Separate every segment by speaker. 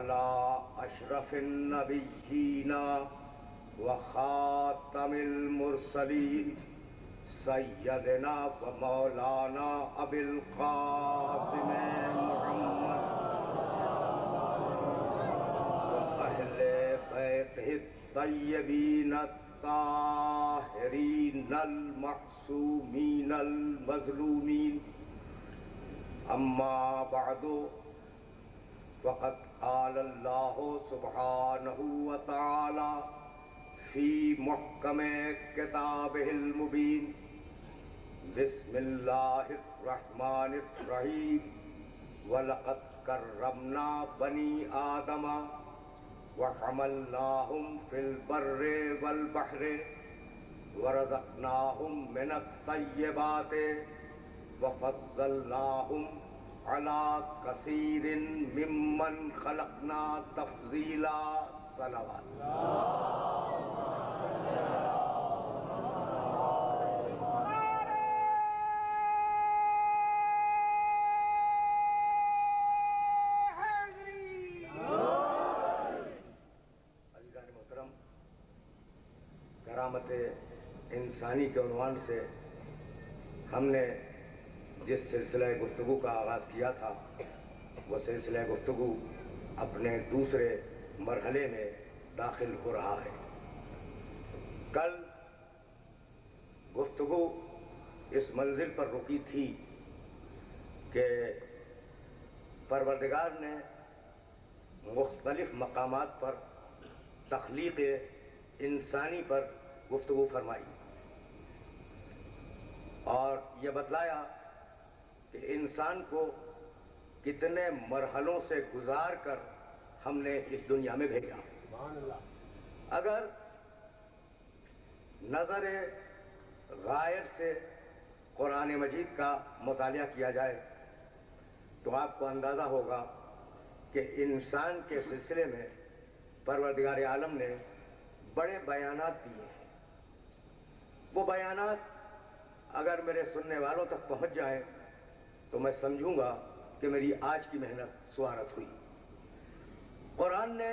Speaker 1: على أشرف النبيين وخاتم المرسلين سيدنا ومولانا أبي القاسم محمد وأهل بيته الطيبين الطاهرين المعصومين المظلومين. أما بعد وقد قال الله سبحانه وتعالى في محكم كتابه المبين: بسم الله الرحمن الرحيم. ولقد كرمنا بني آدم وحملناهم في البر والبحر ورزقناهم من الطيبات وفضلناهم على كثير ممن خلقنا تفضيلا. صلوات. عزیزان محترم، کرامت انسانی کے عنوان سے ہم نے جس سلسلہ گفتگو کا آغاز کیا تھا وہ سلسلہ گفتگو اپنے دوسرے مرحلے میں داخل ہو رہا ہے. کل گفتگو اس منزل پر رکی تھی کہ پروردگار نے مختلف مقامات پر تخلیق انسانی پر گفتگو فرمائی اور یہ بتلایا کہ انسان کو کتنے مرحلوں سے گزار کر ہم نے اس دنیا میں بھیجا. اگر نظر غائب سے قرآن مجید کا مطالعہ کیا جائے تو آپ کو اندازہ ہوگا کہ انسان کے سلسلے میں پروردگار عالم نے بڑے بیانات دیے ہیں. وہ بیانات اگر میرے سننے والوں تک پہنچ جائیں تو میں سمجھوں گا کہ میری آج کی محنت سوارت ہوئی. قرآن نے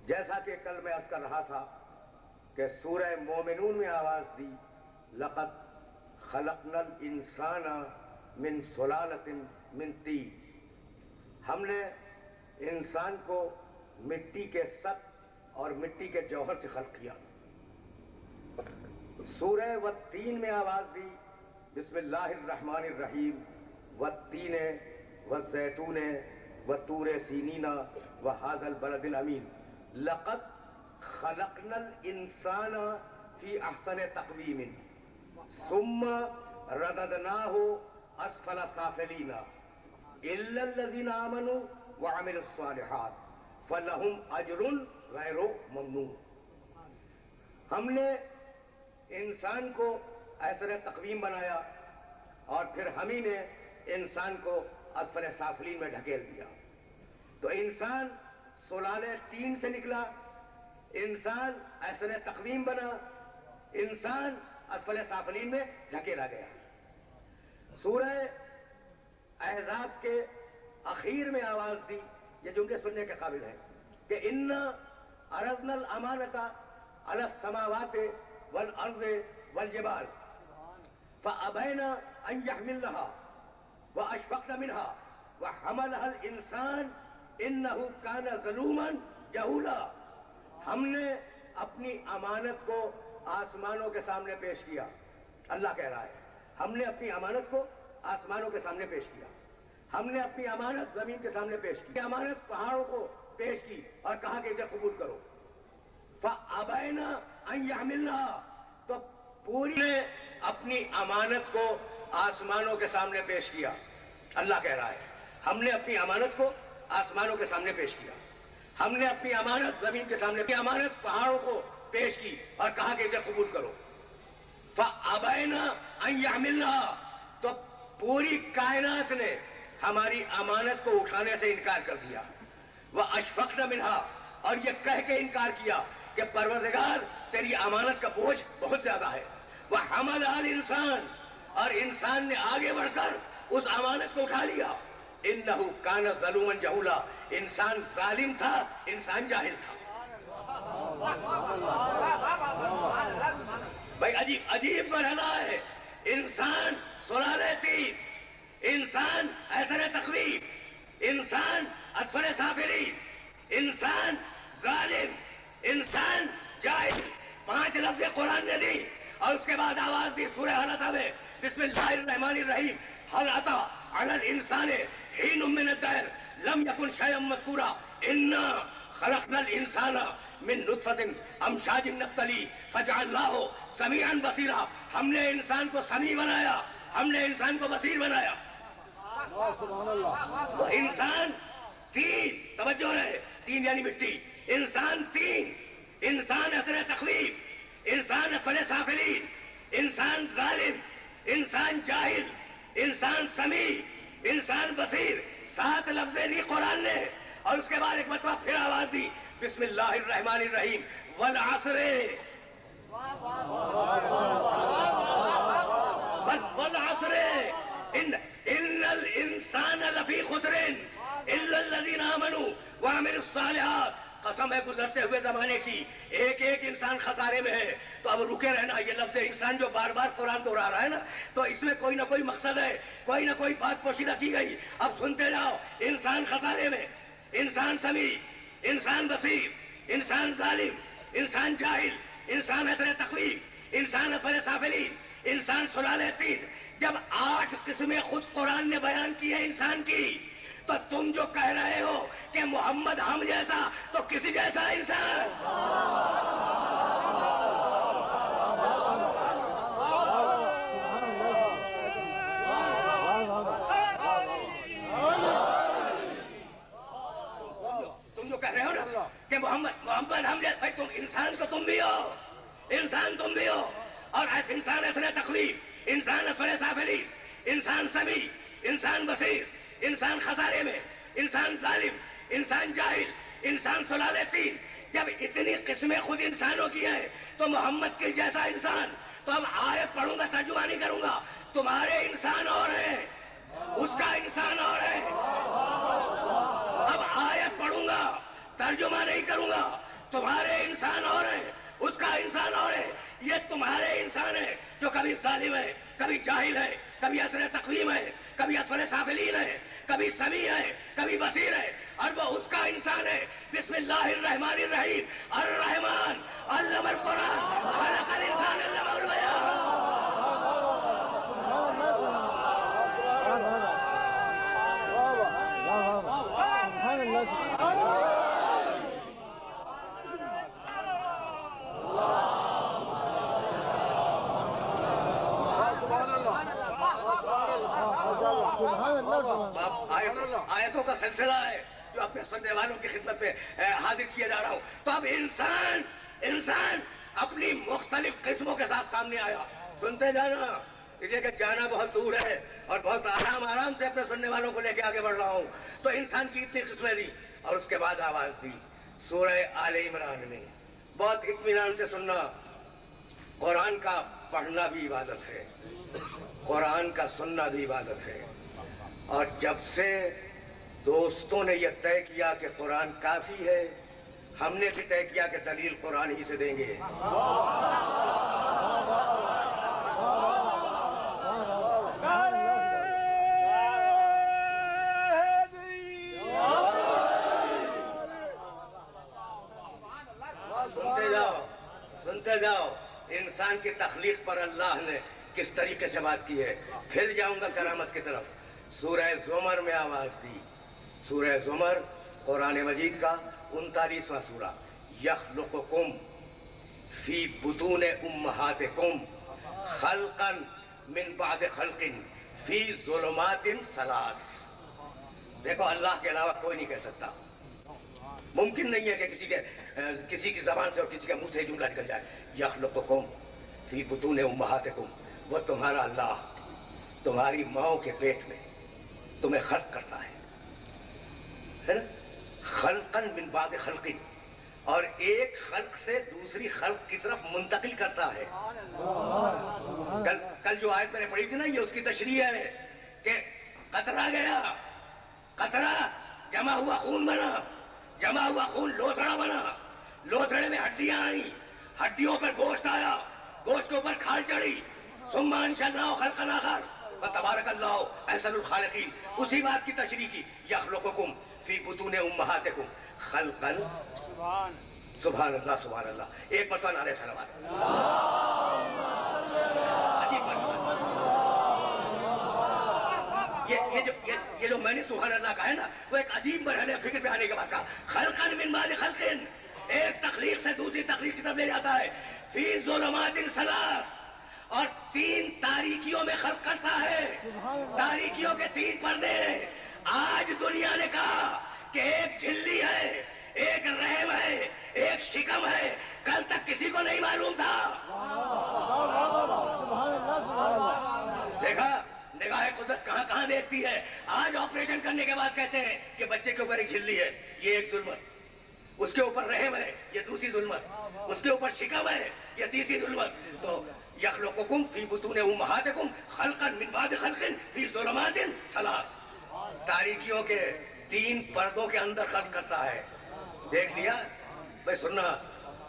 Speaker 1: جیسا کہ کل میں عرض کر رہا تھا کہ سورہ مومنون میں آواز دی: لقد خلقنا الانسان من سلالۃ من طین. ہم نے انسان کو مٹی کے سط اور مٹی کے جوہر سے خلق کیا. سورہ والتین میں آواز دی: بسم اللہ الرحمن الرحیم. والتین والزیتون وطور سینین وہذا البلد الامین. لقد خلقنا الانسان فی احسن تقویم ثم رددناہ اسفل سافلین الا الذین آمنوا وعملوا الصالحات فلہم اجر غیر ممنون. ہم نے انسان کو احسن تقویم بنایا اور پھر ہم ہی نے انسان کو اسفل سافلین میں ڈھکیل دیا. تو انسان سلالہ طین سے نکلا، انسان احسن تقویم بنا، انسان اسفل سافلین میں ڈھکیلا گیا. سورہ احزاب کے اخیر میں آواز دی، یہ جملے سننے کے قابل ہیں کہ انا عرضنا الامانۃ علی السماوات والارض والجبال فابین ان یحملنها واشفقن منها وحملها الانسان انه كان ظلوما جہولا. ہم نے اپنی امانت کو آسمانوں کے سامنے پیش کیا. اللہ کہہ رہا ہے ہم نے اپنی امانت کو آسمانوں کے سامنے پیش کیا، ہم نے اپنی امانت زمین کے سامنے پیش کی، امانت پہاڑوں کو پیش کی اور کہا کہ اسے قبول کرو. فَأَبَيْنَ أَن يَحْمِلْنَهَا. تو پوری نے اپنی امانت کو آسمانوں کے سامنے پیش کیا. اللہ کہہ رہا ہے ہم نے اپنی امانت کو آسمانوں کے سامنے پیش کیا، ہم نے اپنی امانت زمین کے سامنے، اپنی امانت پہاڑوں کو پیش کی اور کہا کہ اسے قبول کرو. فَأَبَيْنَ أَن يَحْمِلْنَهَا. تو پوری کائنات نے ہماری امانت کو اٹھانے سے انکار کر دیا. وَأَشْفَقْنَ مِنْهَا. اور یہ کہہ کے انکار کیا کہ پروردگار تیری امانت کا بوجھ بہت زیادہ ہے. وَحَمَلَهَا الْإِنسَانُ. اور انسان نے آگے بڑھ کر اس امانت کو اٹھا لیا. انہو کان ظلوما جہولا، انسان ظالم تھا، انسان جاہل تھا۔ بھائی عجیب مرحلہ ہے۔ انسان سلالہ تین، انسان اثر تخویف، انسان اطفال سافلین، انسان ظالم، انسان جاہل، 5 لفظ قرآن نے دی اور اس کے بعد آواز دی سورہ حلقہ میں، بسم اللہ الرحمن الرحیم، حل اتی علی الانسان حین من الدہر لم یکن شیئا مذکورا انا خلقنا الانسان من نطفۃ امشاج نبتلی فجعلناہ سمیعا بصیرا۔ ہم نے انسان کو سمیع بنایا، ہم نے انسان کو بصیر بنایا۔ تو انسان تین، توجہ رہے، تین یعنی مٹی، انسان تین، انسان اثر تخویف، انسان اطفال سافلین، انسان ظالم، انسان جاہل، انسان سمیع، انسان بصیر، 7 لفظ دی قرآن نے، اور اس کے بعد ایک مرتبہ پھر آواز دی، بسم اللہ الرحمن الرحیم، والعصر والعصر ان الانسان لفی خسر الا الذین آمنوا وعملوا الصالحات۔ قسم ہے گزرتے ہوئے زمانے کی، ایک انسان خسارے میں ہے۔ تو اب رکے رہنا، یہ لفظ انسان جو بار بار قرآن دہرا رہا ہے نا، تو اس میں کوئی نہ کوئی مقصد ہے، کوئی نہ کوئی بات پوشیدہ کی گئی۔ اب سنتے جاؤ، انسان خسارے میں، انسان سمیع، انسان بصیر، انسان ظالم، انسان جاہل، انسان اثر تخویف، انسان اثر سافلین، انسان سلالہ تین۔ جب 8 قسمیں خود قرآن نے بیان کی ہے انسان کی، تو تم جو کہہ رہے ہو کہ محمد ہم جیسا، تو کسی جیسا انسان؟ تم جو کہہ رہے ہو نا کہ محمد ہم جیسا، بھائی تم انسان تو تم بھی ہو، انسان تم بھی ہو، اور انسان اثر تخویف، انسان اثر سافلین، انسان سمیع، انسان بصیر، انسان خسارے میں، انسان ظالم، انسان جاہل، انسان سلالہ تین۔ جب اتنی قسمیں خود انسانوں کی ہیں تو محمد کے جیسا انسان، تو اب آیت پڑھوں گا، ترجمہ نہیں کروں گا، تمہارے انسان اور ہیں، اس کا انسان اور ہے۔ اب آیت پڑھوں گا، ترجمہ نہیں کروں گا، تمہارے انسان اور ہیں، اس کا انسان اور ہے۔ یہ تمہارے انسان ہے جو کبھی ظالم ہے، کبھی جاہل ہے، کبھی اثر تقویم ہے، کبھی اطفال سافلین ہے، کبھی سمیع ہے، کبھی بصیر ہے، اور وہ اس کا انسان ہے۔ بسم اللہ الرحمن الرحیم، الرحمن علم القرآن خلق الانسان علمہ البیان۔ آیتوں کا سلسلہ ہے جو اپنے سننے والوں کی خدمت میں حاضر کیا جا رہا ہوں۔ تو اب انسان اپنی مختلف قسموں کے ساتھ سامنے آیا۔ سنتے جانا، اس لیے کہ جانا بہت دور ہے اور بہت آرام سے اپنے سننے والوں کو لے کے آگے بڑھ رہا ہوں۔ تو انسان کی اتنی قسمیں دی اور اس کے بعد آواز دی سورہ آل عمران میں۔ بہت اطمینان سے سننا، قرآن کا پڑھنا بھی عبادت ہے، قرآن کا سننا بھی عبادت ہے۔ اور جب سے دوستوں نے یہ طے کیا کہ قرآن کافی ہے، ہم نے بھی طے کیا کہ دلیل قرآن ہی سے دیں گے۔ سنتے جاؤ انسان کی تخلیق پر اللہ نے کس طریقے سے بات کی ہے۔ پھر جاؤں گا کرامت کی طرف۔ سورہ زمر میں آواز دی، سورہ زمر قرآن مجید کا 39واں سورہ۔ یخلقکم فی بطون امہاتکم خلقا من بعد خلق فی ظلمات ثلاث۔ دیکھو اللہ کے علاوہ کوئی نہیں کہہ سکتا، ممکن نہیں ہے کہ کسی کی زبان سے اور کسی کے منہ سے جملہ نکل جائے۔ یخلقکم فی بطون امہاتکم، وہ تمہارا اللہ تمہاری ماؤں کے پیٹ میں تمہیں خلق کرتا ہے نا، خلقا من بعد خلق، اور ایک خلق سے دوسری خلق کی طرف منتقل کرتا ہے۔ کل جو آیت میں نے پڑھی تھی نا، یہ اس کی تشریح ہے کہ قطرہ گیا قطرہ جمع ہوا خون بنا، جمع ہوا خون لوتھڑا بنا، لوتھڑے میں ہڈیاں آئیں، ہڈیوں پر گوشت آیا، گوشت کے اوپر کھال چڑھی، ثم انشأناه خلقا آخر فتبارک اللہ احسن الخالقین. اسی بات کی تشریح کی، یخلقکم فی بطون امہاتکم خلقا. سبحان اللہ سبحان اللہ. ایک مرتبہ نعرہ سلوات. عجیب بات. یہ جو میں نے سبحان اللہ کہا ہے نا، وہ ایک عجیب مرحلے فکر پہ آنے کے بعد کہا خلقا من بعد خلق. ایک تخلیق سے دوسری تخلیق کی طرف لے جاتا ہے. فی ظلمات ثلاث، اور 3 تاریکیوں میں خلق کرتا ہے. تاریکیوں کے 3 پردے ہیں. آج دنیا نے کہا کہ ایک جھلی ہے، ایک رحم ہے، ایک شکم ہے. کل تک کسی کو نہیں معلوم تھا. دیکھا نگاہ قدرت کہاں کہاں دیکھتی ہے. آج آپریشن کرنے کے بعد کہتے ہیں کہ بچے کے اوپر ایک جھلی ہے، یہ ایک ظلمت. اس کے اوپر رحم ہے، یہ دوسری ظلمت. اس کے اوپر شکم ہے، یہ تیسری ظلمت. تو یخلقکم فی بطون امہاتکم خلقا من بعد خلق فی ظلمات ثلاث. تاریکیوں کے 3 پردوں کے اندر خلق کرتا ہے. دیکھ لیا بھائی. سننا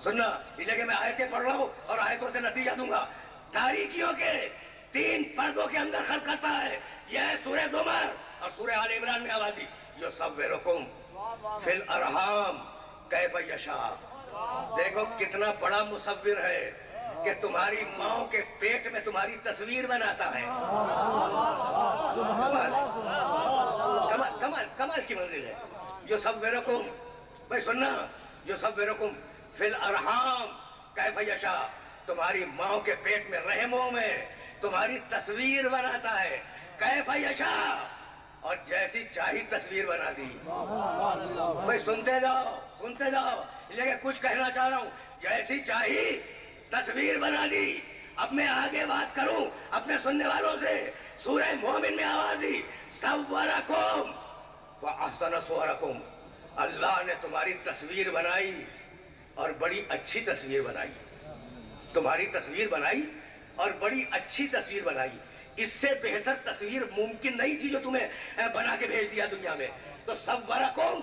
Speaker 1: اس لیے کہ میں آیتیں پڑھ رہا ہوں اور آیتوں سے نتیجہ دوں گا. تاریکیوں کے 3 پردوں کے اندر خلق کرتا ہے. یہ ہے سورہ زمر اور سورہ آل عمران میں آبادی. یصورکم فی الارحام کیف یشاء. دیکھو کتنا بڑا مصور ہے کہ تمہاری ماں کے پیٹ میں تمہاری تصویر بناتا ہے. کمال کی منزل ہے. یصورکم بھائی سننا. یصورکم فی الارحام کیف یشاء. تمہاری ماں کے پیٹ میں رحموں میں تمہاری تصویر بناتا ہے. کیف یشاء. اور جیسی چاہی تصویر بنا دی. بھائی سنتے جاؤ لیکن کچھ کہنا چاہ رہا ہوں. جیسی چاہی تصویر بنا دی. اب میں آگے بات کروں اپنے سننے والوں سے. سورہ مومن میں آواز دی صورکم واحسن صورکم. اللہ نے تمہاری تصویر بنائی اور بڑی اچھی تصویر بنائی. تمہاری تصویر بنائی اور بڑی اچھی تصویر بنائی. اس سے بہتر تصویر ممکن نہیں تھی جو تمہیں بنا کے بھیج دیا دنیا میں. تو صورکم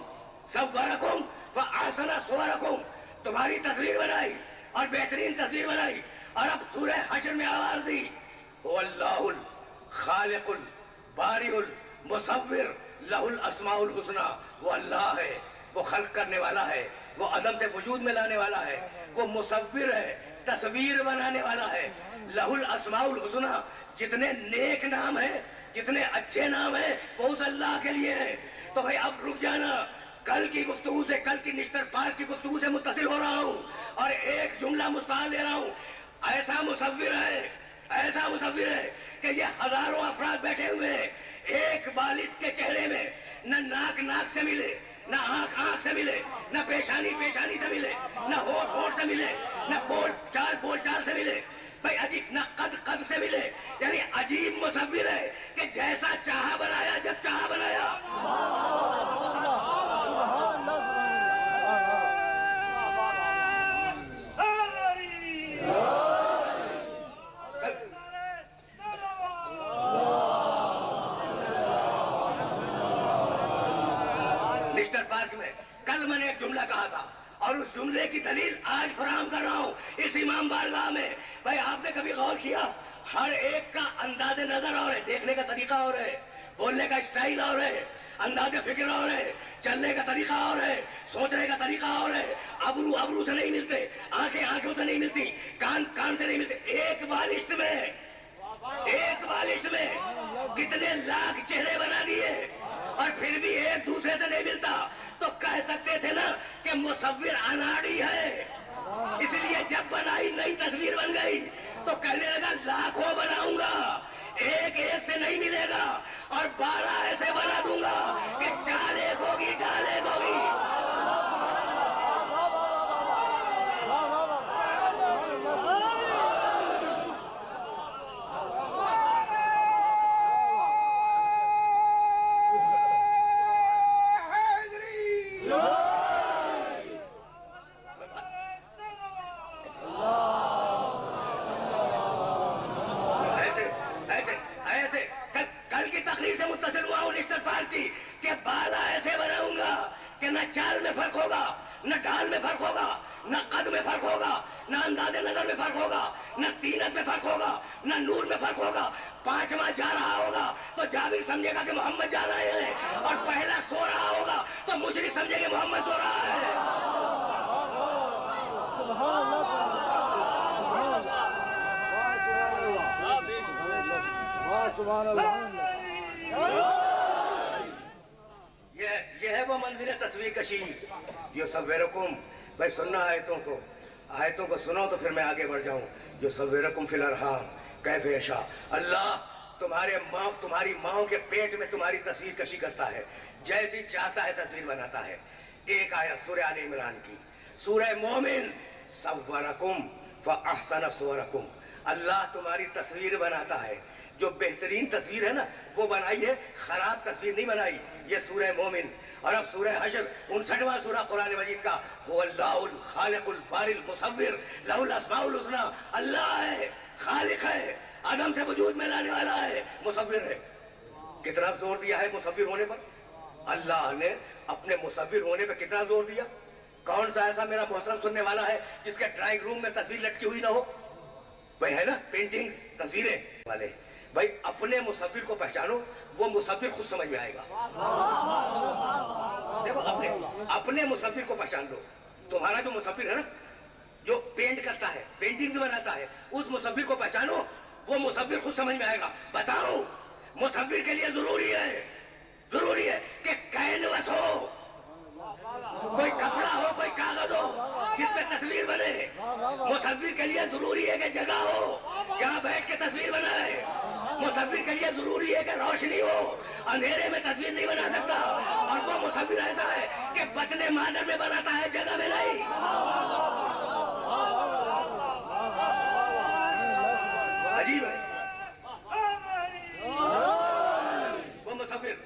Speaker 1: واحسن صورکم. تمہاری تصویر بنائی اور بہترین تصویر بنائی. اور اب سورہ حشر میں آواز دی هو اللہ الخالق البارئ المصور لہ الاسماء الحسنی. وہ اللہ ہے، وہ خلق کرنے والا ہے، وہ عدم سے وجود میں لانے والا ہے، وہ مصور ہے، تصویر بنانے والا ہے. لہ الاسماء الحسنی. جتنے نیک نام ہیں، جتنے اچھے نام ہیں وہ اس اللہ کے لیے ہیں. تو بھائی اب رک جانا. کل کی گفتگو سے، کل کی نشتر پارک کی گفتگو سے متصل ہو رہا ہوں اور ایک جملہ مستعار لے رہا ہوں. ایسا مصور ہے کہ یہ ہزاروں افراد بیٹھے ہوئے ہیں. ایک بالغ کے چہرے میں نہ ناک سے ملے، نہ آنکھ سے ملے، نہ پیشانی سے ملے، نہ ہونٹ سے ملے، نہ بول چال سے ملے. بھائی عجیب. نہ قد سے ملے. یعنی عجیب مصور ہے کہ جیسا چاہا بنایا، جب چاہا بنایا. نشتر پارک میں کل میں نے ایک جملہ کہا تھا اور اس جملے کی دلیل آج فراہم کر رہا ہوں اس امام بارگاہ میں. بھائی آپ نے کبھی غور کیا؟ ہر ایک کا انداز نظر اور ہے، دیکھنے کا طریقہ اور ہے، بولنے کا اسٹائل اور ہے، انداز فکر اور ہے، چلنے کا طریقہ اور ہے، سوچنے کا طریقہ اور ہے. ابرو سے نہیں ملتے، آنکھوں سے نہیں ملتی، کان سے نہیں ملتے. ایک بالشت میں کتنے لاکھ چہرے بنا دیے اور پھر بھی ایک دوسرے سے نہیں ملتا. تو کہہ سکتے تھے نا کہ مصور اناڑی ہے. اس لیے جب بنائی نئی تصویر بن گئی تو کہنے لگا لاکھوں بناؤں گا، ایک سے نہیں ملے گا، اور 12 ایسے بنا دوں گا کہ 4 ایک ہوگی، 4 ایک ہوگی. ایسے کل کی تقریر سے متصل ہوا ہوں نشتر پارک کی کہ کہ نہ چال میں فرق ہوگا، نہ ڈھال میں فرق ہوگا، نہ قد میں فرق ہوگا، نہ انداز نظر میں فرق ہوگا، نہ تینت میں فرق ہوگا، نہ نور میں فرق ہوگا. پانچواں جا رہا ہوگا تو جابر سمجھے گا کہ محمد جا رہے ہیں، اور پہلا سو رہا ہوگا تو مشرک سمجھے کہ محمد سو رہا ہے.
Speaker 2: سبحان اللہ.
Speaker 1: یہ ہے وہ منزل تصویر کشی. یصورکم، بھائی سننا آیتوں کو سنو تو پھر میں آگے بڑھ جاؤں. یصورکم فی الارحام کیف یشاء. اللہ تمہاری ماؤں کے پیٹ میں تمہاری تصویر کشی کرتا ہے، جیسی چاہتا ہے تصویر بناتا ہے. ایک آیت سورہ آل عمران کی، سورہ مومن. صورکم فاحسن صورکم. اللہ تمہاری تصویر بناتا ہے، جو بہترین تصویر ہے نا وہ بنائی ہے، خراب تصویر نہیں بنائی. یہ سورہ مومن. اور اب سورہ حشر 59واں سورہ قرآن مجید کا، هو اللہ الخالق الباری المصور لہ الاسماء الحسنی. اللہ ہے، خالق ہے، عدم سے وجود میں لانے والا ہے، مصور ہے. کتنا زور دیا ہے مصور ہونے پر. اللہ نے اپنے مصور ہونے پہ کتنا زور دیا. کون سا ایسا میرا محترم سننے والا ہے جس کے ڈرائنگ روم میں تصویر لٹکی ہوئی نہ ہو؟ بھائی ہے نا پینٹنگز، تصویریں والے. بھائی اپنے مصور کو پہچانو، وہ مصور خود سمجھ میں آئے گا. دیکھو اپنے مصور کو پہچان لو. تمہارا جو مصور ہے نا، جو پینٹ کرتا ہے، پینٹنگز بناتا ہے، اس مصور کو پہچانو، وہ مصور خود سمجھ میں آئے گا. بتاؤ مصور کے لیے ضروری ہے کہ کینوس ہو، کوئی کپڑا ہو، کوئی کاغذ ہو جس پہ تصویر بنے. مصور کے لیے ضروری ہے کہ جگہ ہو جہاں بیٹھ کے تصویر بنائے. مصور کے لیے ضروری ہے کہ روشنی ہو، اندھیرے میں تصویر نہیں بنا سکتا. اور وہ مصور ایسا ہے کہ بطن مادر میں بناتا ہے، جگہ میں نہیں. عجیب ہے.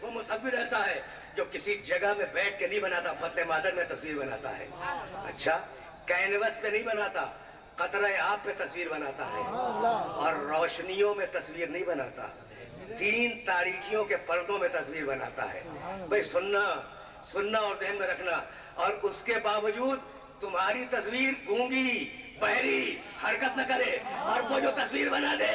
Speaker 1: وہ مصور ایسا ہے جو کسی جگہ میں بیٹھ کے نہیں بناتا، بطن مادر میں تصویر بناتا ہے. اچھا، کینوس پہ نہیں بناتا، قطرہ آب پہ تصویر بناتا ہے. اور روشنیوں میں تصویر نہیں بناتا، 3 تاریکیوں کے پردوں میں تصویر بناتا ہے. بھئی سننا اور ذہن میں رکھنا. اور اس کے باوجود تمہاری تصویر گونگی، بہری، حرکت نہ کرے، اور وہ جو تصویر بنا دے.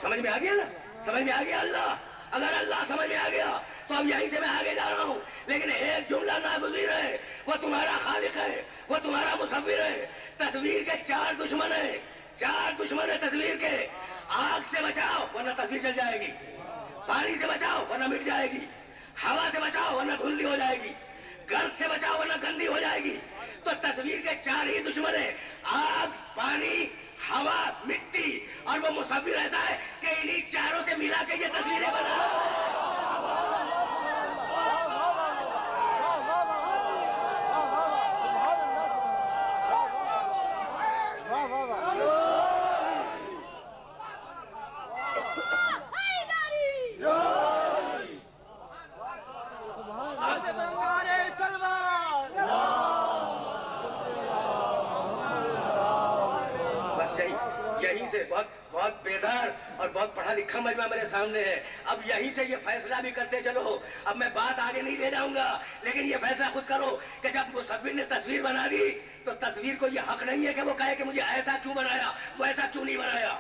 Speaker 1: سمجھ میں آ گیا نا؟ سمجھ میں آ گیا. اگر اللہ سمجھ میں آ گیا تو اب یہیں سے میں آگے جا رہا ہوں. لیکن ایک جملہ ناگزیر ہے، وہ تمہارا خالق ہے، وہ تمہارا مصور ہے. تصویر کے 4 دشمن ہیں، 4 دشمن ہیں تصویر کے. آگ سے بچاؤ ورنہ تصویر جل جائے گی، پانی سے بچاؤ ورنہ مٹ جائے گی، ہوا سے بچاؤ ورنہ دھندلی ہو جائے گی، گرد سے بچاؤ ورنہ گندی ہو جائے گی. تو تصویر کے 4 ہی دشمن ہیں، آگ، پانی، ہوا، مٹی. اور وہ مصور ایسا ہے کہ انہی 4 سے ملا کے یہ تصویریں بنا. یہیں سے بہت بیدار اور بہت پڑھا لکھا مجمع میرے سامنے ہے. اب یہیں سے یہ فیصلہ بھی کرتے چلو. اب میں بات آگے نہیں لے جاؤں گا، لیکن یہ فیصلہ خود کرو کہ جب مصور نے تصویر بنا دی تو تصویر کو یہ حق نہیں ہے کہ وہ کہے کہ مجھے ایسا کیوں بنایا، وہ ایسا کیوں نہیں بنایا.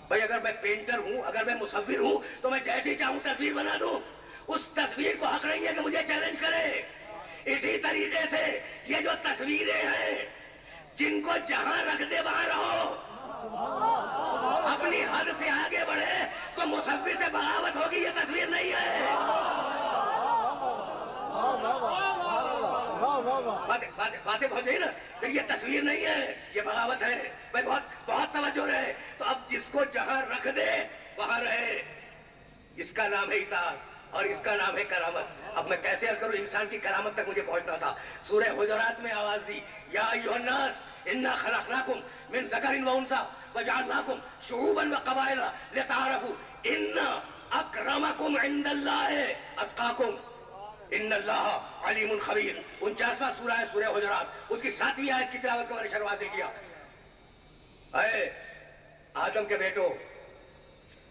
Speaker 1: بھائی اگر میں پینٹر ہوں، اگر میں مصور ہوں تو میں جیسے چاہوں تصویر بنا دوں. اس تصویر کو حق نہیں ہے کہ مجھے چیلنج کرے. اسی طریقے سے یہ جو تصویریں ہیں، جن کو جہاں رکھ دے وہاں رہو، اپنی حد سے آگے بڑھے تو مصور سے بغاوت ہوگی. یہ تصویر نہیں ہے. باتیں بہت ہے نا، پھر یہ تصویر نہیں ہے، یہ بغاوت ہے. بھائی بہت توجہ رہے. تو اب جس کو جہاں رکھ دے وہاں رہے. اس کا نام ہے اطاعت اور اس کا نام ہے کرامت. اب میں کیسے عرض کروں، انسان کی کرامت تک مجھے پہنچنا تھا. سورہ حجرات میں آواز دی، یا ایھا الناس انا خلقناکم من ذکر و انثی وجعلناکم شعوبا وقبائل لتعارفوا ان اکرمکم عند اللہ اتقاکم ان اللہ علیم خبیر. 49واں سورہ ہے سورہ حجرات. اس کی 7ویں آیت کی تلاوت کو میں نے شروعات کیا. اے آدم کے بیٹو،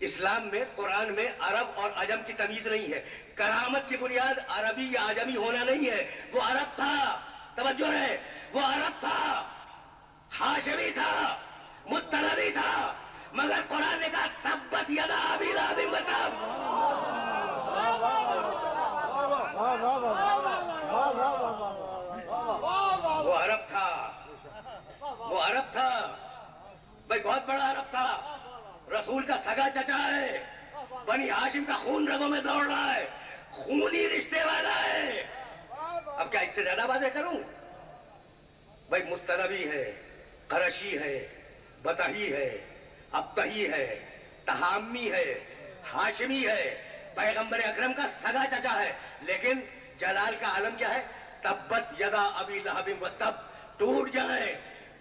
Speaker 1: اسلام میں قرآن میں عرب اور عجم کی تمیز نہیں ہے. کرامت کی بنیاد عربی یا عجمی ہونا نہیں ہے. وہ عرب تھا, توجہ ہے, وہ عرب تھا, ہاشمی تھا, مطلبی تھا, مگر قرآن نے کہا تبت یدا ابی لہب وتب. وہ عرب تھا, وہ عرب تھا بھائی, بہت بڑا عرب تھا. رسول کا سگا چچا ہے, بنی ہاشم کا خون رگوں میں دوڑ رہا ہے, خونی رشتے والا ہے. اب کیا اس سے زیادہ باتیں کروں؟ بھائی مستنبی ہے, قرشی ہے, بطحی ہے, ابتحی ہے, تہامی ہے, ہاشمی ہے, پیغمبر اکرم کا سگا چچا ہے. لیکن جلال کا عالم کیا ہے؟ تبت یدا ابی لہب وتب. ٹوٹ جائیں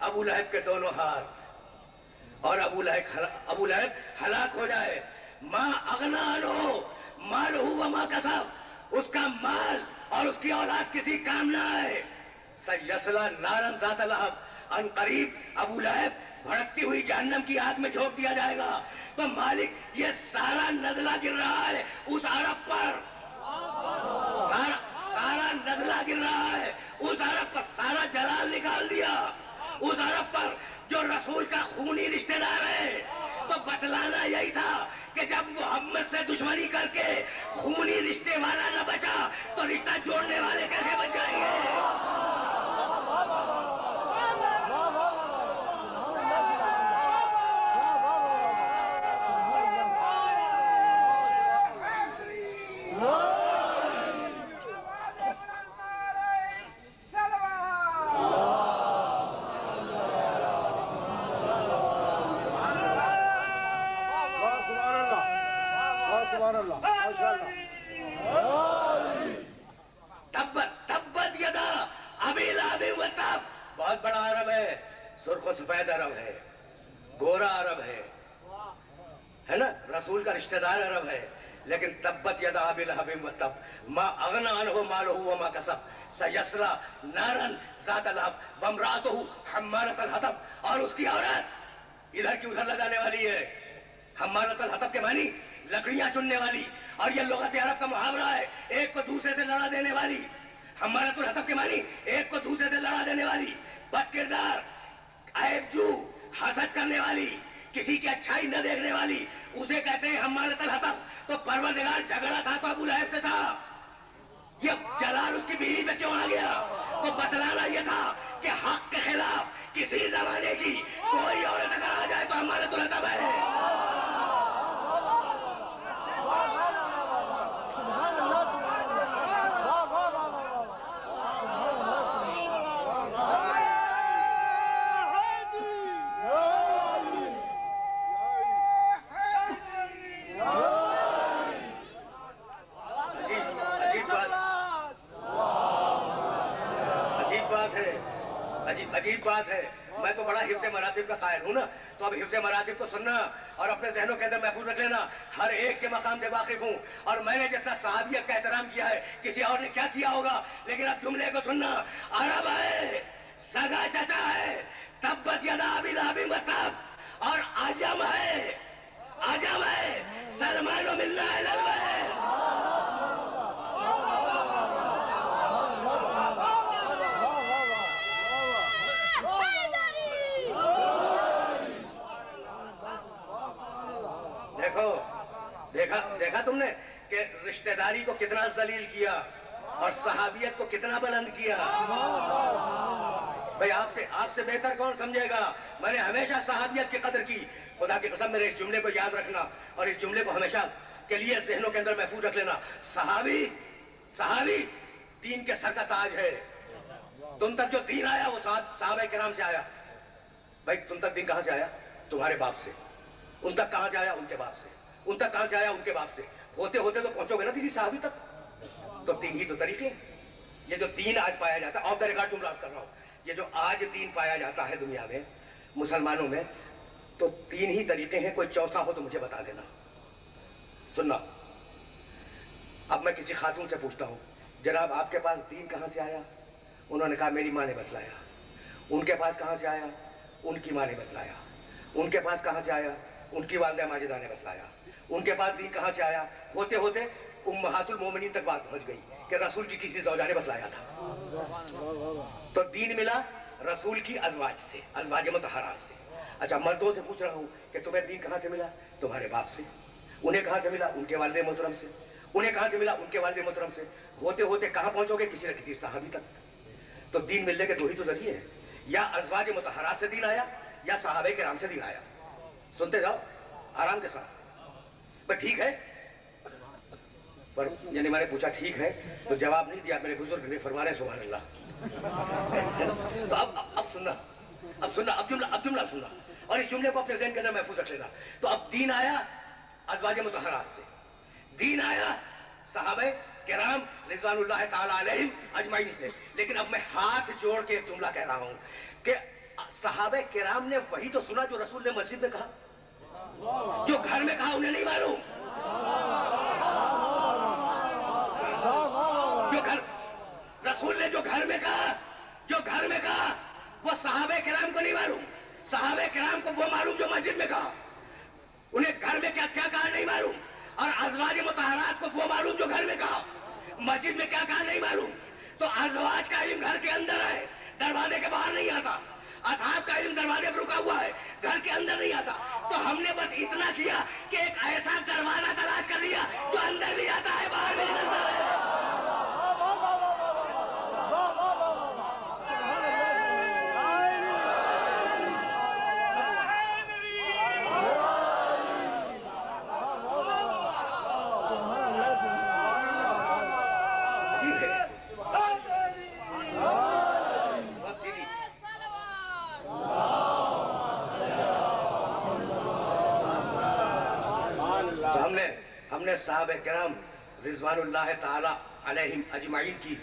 Speaker 1: ابو لہب کے دونوں ہاتھ اور ابو لہب ہلاک ہو جائے. ما اغنا عنہ مالہ وما کسب. اس کا مال اور اس کی اولاد کسی کام نہ آئے. سیصلی نارا ذات لہب. ان قریب ابو لہب بھڑکتی ہوئی جہنم کی آگ میں جھونک دیا جائے گا. تو مالک یہ سارا نزلہ گر رہا ہے اس عرب پر, سارا نزلہ گر رہا ہے اس عرب پر. سارا جلال نکال دیا اس عرب پر جو رسول کا خونی رشتہ دار ہے. تو بتلانا یہی تھا کہ جب محمد سے دشمنی کر کے خونی رشتے والا نہ بچا تو رشتہ جوڑنے والے کیسے بچ جائیں گے؟ تبت یدا ابی لہب وتب. بہت بڑا عرب ہے, سرخ و سفید عرب ہے, گورا عرب ہے نا, رسول کا رشتہ دار عرب ہے. لیکن تبت یدا ابی لہب وتب ما اغنى عنہ مالہ وما کسب سیصلی نارا ذات لہب وامرأتہ حمالۃ الحطب. اور اس کی عورت ادھر کی ادھر لگانے والی ہے. حمالۃ الحطب کے معنی لکڑیاں چننے والی, اور یہ لغت عرب کا محاورہ ہے, ایک کو دوسرے سے لڑا دینے والی. حمالۃ الحطب کے معنی ایک کو دوسرے سے لڑا دینے والی, بد کردار, عیب جو, حسد کرنے والی, کسی کی اچھائی نہ دیکھنے والی, اسے کہتے ہیں حمالۃ الحطب. تو پروردگار جھگڑا تھا تو ابو لہب سے تھا. یہ جلال اس کی بیوی پہ کیوں آ گیا؟ تو بتلانا یہ تھا کہ حق کے خلاف کسی زمانے کی کوئی عورت اگر آ جائے تو حمالۃ الحطب ہے. عجیب بات ہے. میں تو بڑا حفظ مراتب کا قائل ہوں نا, تو اب حفظ مراتب کو سننا اور اپنے ذہنوں کے اندر محفوظ رکھ لینا. ہر ایک کے مقام سے واقف ہوں, اور میں نے جتنا صحابیت کا احترام کیا ہے کسی اور نے کیا کیا ہوگا. لیکن اب جملے کو سننا. عرب ہے, سگا چچا ہے, تبت یدا ابی لہب وتب. اور عجم ہے, عجم ہے, سلمان بن الحلب ہے. دیکھا تم نے کہ رشتہ داری کو کتنا ذلیل کیا اور صحابیت کو کتنا بلند کیا. بھئی آپ سے بہتر کون سمجھے گا؟ میں نے ہمیشہ صحابیت کی قدر کی. خدا کی قسم میرے اس جملے کو یاد رکھنا اور اس جملے کو ہمیشہ کے لیے ذہنوں کے اندر محفوظ رکھ لینا. صحابی دین کے سر کا تاج ہے. تم تک جو دین آیا وہ صحابہ کرام سے آیا. بھائی تم تک دین کہاں سے آیا؟ تمہارے باپ سے. ان تک کہاں سے آیا؟ ان کے باپ سے. ان تک کہاں سے آیا؟ ان کے باپ سے. ہوتے ہوتے تو پہنچو گے نا کسی صحابی تک. تو تین ہی تو طریقے. یہ جو دین آج پایا جاتا ہے, آف دا ریکارڈ جملہ کر رہا ہوں, یہ جو آج دین پایا جاتا ہے دنیا میں مسلمانوں میں, تو تین ہی طریقے ہیں. کوئی چوتھا ہو تو مجھے بتا دینا. سننا, اب میں کسی خاتون سے پوچھتا ہوں, جناب آپ کے پاس دین کہاں سے آیا؟ انہوں نے کہا میری ماں نے بتلایا. ان کے پاس کہاں سے آیا؟ ان کی ماں نے بتلایا. ان کے پاس کہاں سے آیا؟ ان کی والدہ ماجدہ نے بتلایا. ان کے پاس دین کہاں سے آیا؟ ہوتے ہوتے امہات المومنین تک بات پہنچ گئی کہ رسول کی کسی زوجہ نے بتلایا تھا. تو دین ملا رسول کی ازواج سے، ازواج مطہرات سے. اچھا مردوں سے پوچھ رہا ہوں کہ تمہیں دین کہاں سے ملا؟ تمہارے باپ سے. انہیں کہاں سے ملا؟ ان کے والد محترم سے. انہیں کہاں سے ملا؟ ان کے والد محترم سے. ہوتے ہوتے کہاں پہنچو گے؟ کسی نہ کسی صحابی تک. تو دین ملنے کے دو ہی تو ذریعے ہیں، یا ازواج مطہرات سے دین آیا یا صحابہ کرام سے دین آیا. سنتے جاؤ آرام کے ساتھ. پر ٹھیک ہے، پر یعنی میں نے پوچھا ٹھیک ہے تو جواب نہیں دیا. میرے بزرگ نے فرما رہے سبحان اللہ. تو اب سننا، اب جملہ سننا، اور اس جملے کو اپنے ذہن کے اندر محفوظ رکھ لینا. تو اب دین آیا ازواج مطہرات سے، دین آیا صحابہ کرام رضوان اللہ تعالی علیہم اجمعین سے. لیکن اب میں ہاتھ جوڑ کے ایک جملہ کہہ رہا ہوں کہ صحابہ کرام نے وہی تو سنا جو رسول نے مسجد میں کہا. جو گھر میں کہا انہیں نہیں معلوم. جو گھر رسول نے جو گھر میں کہا وہ صحابہ کرام کو نہیں معلوم. صحابہ کرام کو وہ معلوم جو مسجد میں کہا. انہیں گھر میں کیا کہا نہیں معلوم. اور ازواج مطہرات کو وہ معلوم جو گھر میں کہا. مسجد میں کیا کہا نہیں معلوم. تو ازواج کا علم گھر کے اندر ہے، دروازے کے باہر نہیں آتا. اصحاب کا علم دروازے پر رکا ہوا ہے، گھر کے اندر نہیں آتا. تو ہم نے بس اتنا کیا کہ ایک ایسا دروازہ تلاش کر لیا جو اندر بھی جاتا ہے باہر بھی نکلتا ہے. ہم نے صحابہ کرام رضوان اللہ تعالی علیہم اجمعین کی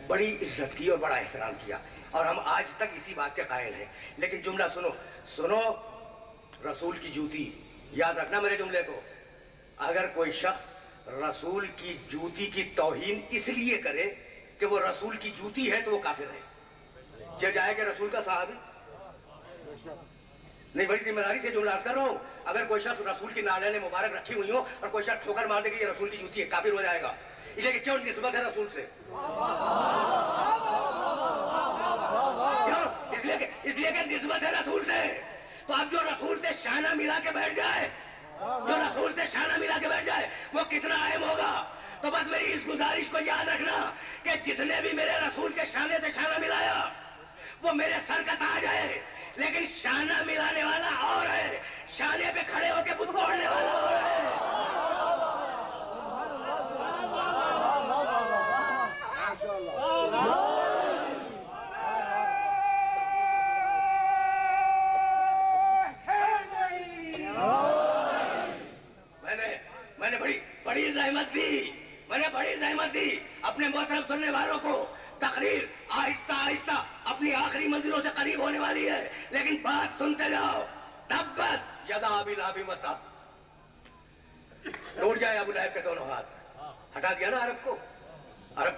Speaker 1: بڑی عزت کی اور بڑا احترام کیا، اور ہم آج تک اسی بات کے قائل ہیں. لیکن جملہ سنو رسول کی جوتی. یاد رکھنا میرے جملے کو. اگر کوئی شخص رسول کی جوتی کی توہین اس لیے کرے کہ وہ رسول کی جوتی ہے تو وہ کافر ہے. جو جائے کہ رسول کا صحابی نہیں. بڑی ذمہ داری سے جملہ کر رہا ہوں. اگر کوئی شخص رسول کی نالین مبارک رکھی ہوئی ہو اور کوئی شخص ٹھوکر مار دے کہ یہ رسول کی جوتی ہے، کافر ہو جائے گا. اس لیے کہ کیوں نسبت ہے رسول سے. اس لیے کہ نسبت ہے رسول سے. تو اب جو رسول سے شانہ ملا کے بیٹھ جائے وہ کتنا اہم ہوگا. تو بس میری اس گزارش کو یاد رکھنا کہ جس نے بھی میرے رسول کے شانے سے شانہ ملایا وہ میرے سر کا تاج ہے. لیکن شانہ ملانے والا اور ہے، شانے پہ کھڑے ہو کے بت توڑنے والا اور ہے. میں نے بڑی زحمت دی اپنے محترم سننے والوں کو. تقریر آہستہ آہستہ اپنی آخری منزلوں سے قریب ہونے والی ہے، لیکن بات سنتے جاؤ. تبت یدا ابی لہب وتب. ٹوٹ جائے ابو لہب کے دونوں ہاتھ. ہٹا دیا نا عرب کو